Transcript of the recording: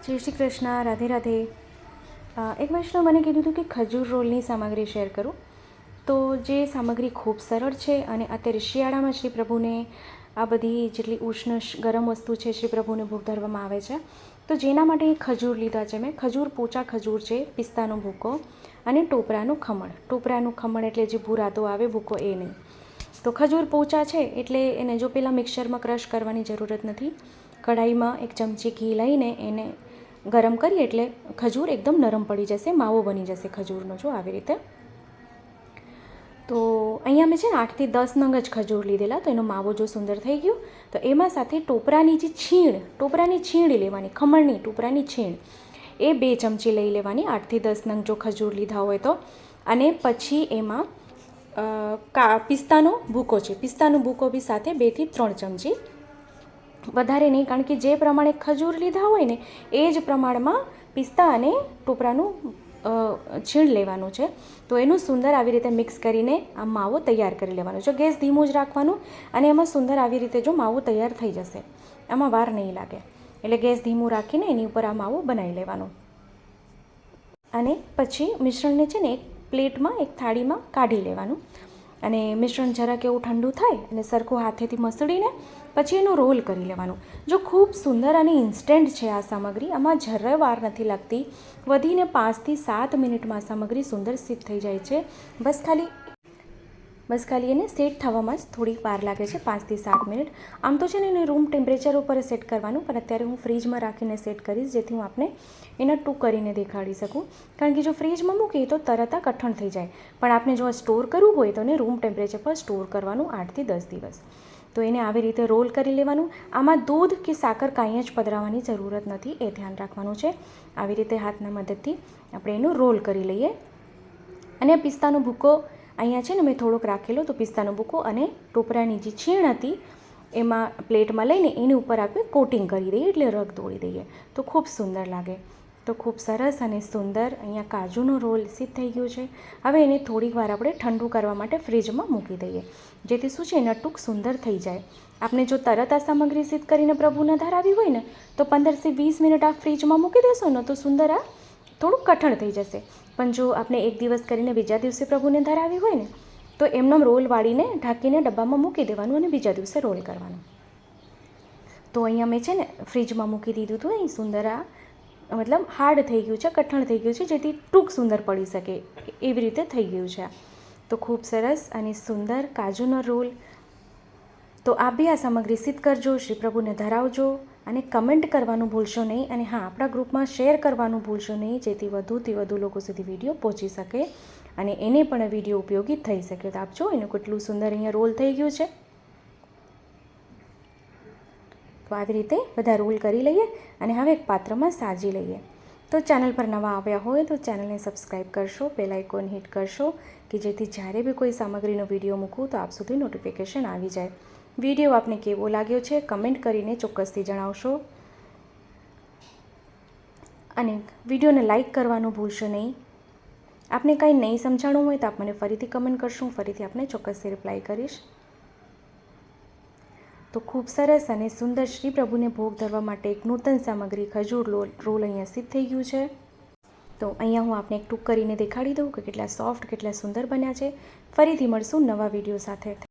જય શ્રી કૃષ્ણ, રાધે રાધે. એક વૈષ્ણવ મને કીધું હતું કે ખજૂર રોલની સામગ્રી શેર કરું. તો જે સામગ્રી ખૂબ સરળ છે અને અત્યારે શિયાળામાં શ્રી પ્રભુને આ બધી જેટલી ઉષ્ણ ગરમ વસ્તુ છે શ્રી પ્રભુને ભોગ ધરવામાં આવે છે. તો જેના માટે ખજૂર લીધા છે મેં. ખજૂર, પોચા ખજૂર છે, પિસ્તાનો ભૂકો અને ટોપરાનું ખમણ. ટોપરાનું ખમણ એટલે જે ભૂરાતો આવે ભૂકો એ નહીં. તો ખજૂર પોચા છે એટલે એને જો પહેલાં મિક્સરમાં ક્રશ કરવાની જરૂરત નથી. કઢાઈમાં એક ચમચી ઘી લઈને એને ગરમ કરીએ એટલે ખજૂર એકદમ નરમ પડી જશે, માવો બની જશે ખજૂરનો. જો આવી રીતે. તો અહીંયા મેં છે ને 8 થી 10 નંગ જ ખજૂર લીધેલા. તો એનો માવો જો સુંદર થઈ ગયો તો એમાં સાથે ટોપરાની જે છીણ, ટોપરાની છીણ લેવાની, ખમણની ટોપરાની છીણ, એ 2 ચમચી લઈ લેવાની. 8 થી 10 નંગ જો ખજૂર લીધા હોય તો. અને પછી એમાં પિસ્તાનો ભૂકો છે, પિસ્તાનો ભૂકો બી સાથે 2 થી 3 ચમચી, વધારે નહીં, કારણ કે જે પ્રમાણે ખજૂર લીધા હોય ને એ જ પ્રમાણમાં પિસ્તા અને ટોપરાનું છીણ લેવાનું છે. તો એનું સુંદર આવી રીતે મિક્સ કરીને આ માવો તૈયાર કરી લેવાનો છે. ગેસ ધીમું જ રાખવાનું અને એમાં સુંદર આવી રીતે જો માવો તૈયાર થઈ જશે, આમાં વાર નહીં લાગે. એટલે ગેસ ધીમું રાખીને એની ઉપર આ માવો બનાવી લેવાનો. અને પછી મિશ્રણને છે ને એક પ્લેટમાં, એક થાળીમાં કાઢી લેવાનું. અને મિશ્રણ જરાક એવું ઠંડુ થાય અને સરખું હાથેથી મસળીને પછી એનું રોલ કરી લેવાનું. જો ખૂબ સુંદર અને ઇન્સ્ટન્ટ છે આ સામગ્રી, આમાં જરાય વાર નથી લાગતી. વધીને 5 થી 7 મિનિટમાં આ સામગ્રી સુંદર સિદ્ધ થઈ જાય છે. બસ ખાલી એને સેટ થવામાં જ થોડીક વાર લાગે છે, 5 થી 7 મિનિટ. આમ તો છે ને એને રૂમ ટેમ્પરેચર ઉપર સેટ કરવાનું, પણ અત્યારે હું ફ્રીજમાં રાખીને સેટ કરીશ, જેથી હું આપને એને ટૂંક કરીને દેખાડી શકું. કારણ કે જો ફ્રીજમાં મૂકીએ તો તરત આ કઠણ થઈ જાય, પણ આપણે જો સ્ટોર કરવું હોય તો એને રૂમ ટેમ્પરેચર પર સ્ટોર કરવાનું 8 થી 10 દિવસ. તો એને આવી રીતે રોલ કરી લેવાનું. આમાં દૂધ કે સાકર કાંઈ જ પધરાવવાની જરૂરત નથી, એ ધ્યાન રાખવાનું છે. આવી રીતે હાથના મદદથી આપણે એનું રોલ કરી લઈએ. અને પિસ્તાનો ભૂકો અહીંયા છે ને મેં થોડોક રાખેલો, તો પિસ્તાનો ભૂકો અને ટોપરાની જે છીણ હતી એમાં પ્લેટમાં લઈને એની ઉપર આપણે કોટિંગ કરી દઈએ, એટલે રગ દોડી દઈએ તો ખૂબ સુંદર લાગે. તો ખૂબ સરસ અને સુંદર અહીંયા કાજુનો રોલ સિદ્ધ થઈ ગયો છે. હવે એને થોડીક વાર આપણે ઠંડુ કરવા માટે ફ્રીજમાં મૂકી દઈએ, જેથી શું છે એના ટૂંક સુંદર થઈ જાય. આપણે જો તરત આ સામગ્રી સિદ્ધ કરીને પ્રભુને ધરાવી હોય ને તો 15 થી 20 મિનિટ આ ફ્રીજમાં મૂકી દેશો ને તો સુંદર આ થોડુંક કઠણ થઈ જશે. પણ જો આપણે એક દિવસ કરીને બીજા દિવસે પ્રભુને ધરાવી હોય ને તો એમનો રોલ વાળીને ઢાંકીને ડબ્બામાં મૂકી દેવાનું અને બીજા દિવસે રોલ કરવાનું. તો અહીંયા મેં છે ને ફ્રીજમાં મૂકી દીધું હતું. અહીં સુંદર આ મતલબ હાર્ડ થઈ ગયું છે, કઠણ થઈ ગયું છે, જેથી ટૂંક સુંદર પડી શકે એવી રીતે થઈ ગયું છે. તો ખૂબ સરસ અને સુંદર કાજુનો રોલ. તો આપ બી આ સામગ્રી સિદ્ધ કરજો, શ્રી પ્રભુને ધરાવજો અને કમેન્ટ કરવાનું ભૂલશો નહીં. અને હા, આપણા ગ્રુપમાં શેર કરવાનું ભૂલશો નહીં, જેથી વધુથી વધુ લોકો સુધી વિડીયો પહોંચી શકે અને એને પણ વિડીયો ઉપયોગી થઈ શકે. તો આપ જો એનું કેટલું સુંદર અહીંયા રોલ થઈ ગયું છે. તો આવી રીતે બધા રોલ કરી લઈએ અને હવે એક પાત્રમાં સાજી લઈએ. તો ચેનલ પર નવા આવ્યા હોય તો ચેનલને સબસ્ક્રાઈબ કરશો, બેલ આઇકોન હિટ કરશો, કે જેથી જ્યારે બી કોઈ સામગ્રીનો વિડીયો મૂકું તો આપ સુધી નોટિફિકેશન આવી જાય. વિડીયો આપને કેવો લાગ્યો છે કમેન્ટ કરીને ચોક્કસથી જણાવશો. અને વિડીયોને લાઈક કરવાનું ભૂલશો નહીં. આપને કંઈ નહીં સમજાણું હોય તો આપ મને ફરીથી કમેન્ટ કરશો, હું ફરીથી આપને ચોક્કસથી રિપ્લાય કરીશ. તો ખૂબ સરસ અને સુંદર શ્રી પ્રભુને ભોગ ધરવા માટે એક નૂતન સામગ્રી ખજૂર રોલ અહીંયા સિદ્ધ થઈ ગયું છે. તો અહીંયા હું આપને એક ટૂંક કરીને દેખાડી દઉં કે કેટલા સોફ્ટ, કેટલા સુંદર બન્યા છે. ફરીથી મળશું નવા વિડીયો સાથે.